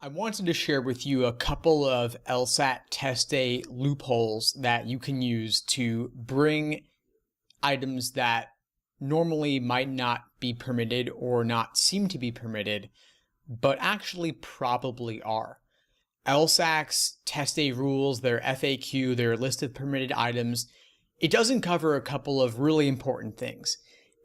I wanted to share with you a couple of LSAT test day loopholes that you can use to bring items that normally might not be permitted or not seem to be permitted, but actually probably are. LSAC's test day rules, their FAQ, their list of permitted items, it doesn't cover a couple of really important things.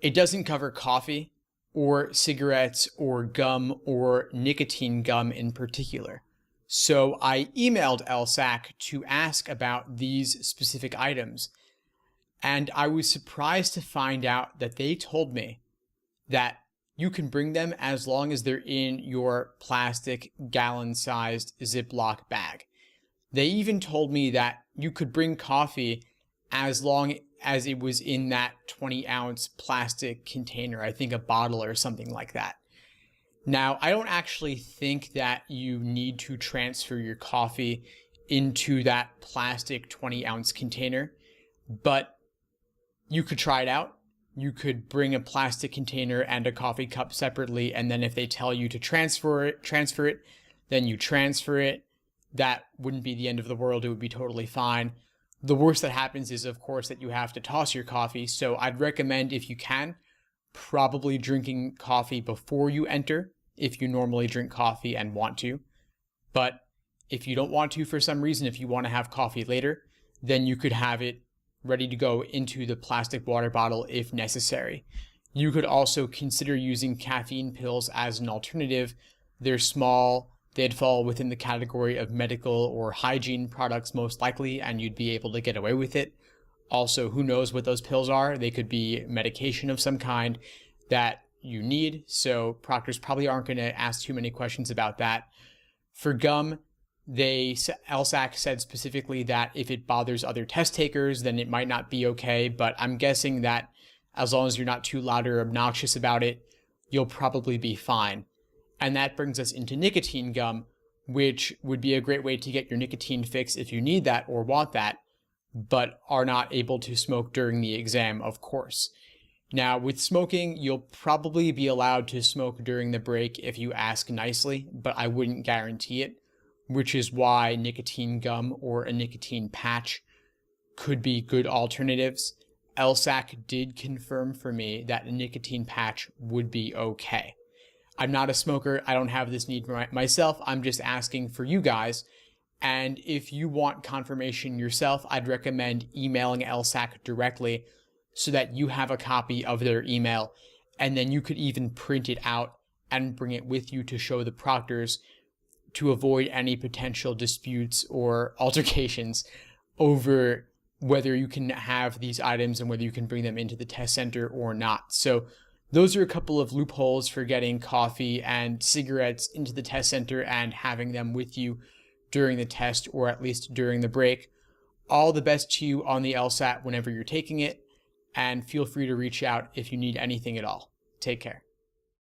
It doesn't cover coffee, or cigarettes, or gum, or nicotine gum in particular. So I emailed LSAC to ask about these specific items, and I was surprised to find out that they told me that you can bring them as long as they're in your plastic gallon-sized Ziploc bag. They even told me that you could bring coffee as long as it was in that 20-ounce plastic container, I think a bottle or something like that. Now, I don't actually think that you need to transfer your coffee into that plastic 20-ounce container, but you could try it out. You could bring a plastic container and a coffee cup separately, and then if they tell you to transfer it, then you transfer it. That wouldn't be the end of the world. It would be totally fine. The worst that happens is, of course, that you have to toss your coffee. So I'd recommend, if you can, probably drinking coffee before you enter, if you normally drink coffee and want to. But if you don't want to for some reason, if you want to have coffee later, then you could have it ready to go into the plastic water bottle if necessary. You could also consider using caffeine pills as an alternative. They're small. They'd fall within the category of medical or hygiene products most likely, and you'd be able to get away with it. Also, who knows what those pills are? They could be medication of some kind that you need, so proctors probably aren't going to ask too many questions about that. For gum, LSAC said specifically that if it bothers other test takers, then it might not be okay, but I'm guessing that as long as you're not too loud or obnoxious about it, you'll probably be fine. And that brings us into nicotine gum, which would be a great way to get your nicotine fix if you need that or want that, but are not able to smoke during the exam, of course. Now, with smoking, you'll probably be allowed to smoke during the break if you ask nicely, but I wouldn't guarantee it, which is why nicotine gum or a nicotine patch could be good alternatives. LSAC did confirm for me that a nicotine patch would be okay. I'm not a smoker. I don't have this need myself. I'm just asking for you guys. And if you want confirmation yourself, I'd recommend emailing LSAC directly so that you have a copy of their email. And then you could even print it out and bring it with you to show the proctors to avoid any potential disputes or altercations over whether you can have these items and whether you can bring them into the test center or not. So those are a couple of loopholes for getting coffee and cigarettes into the test center and having them with you during the test, or at least during the break. All the best to you on the LSAT whenever you're taking it, and feel free to reach out if you need anything at all. Take care.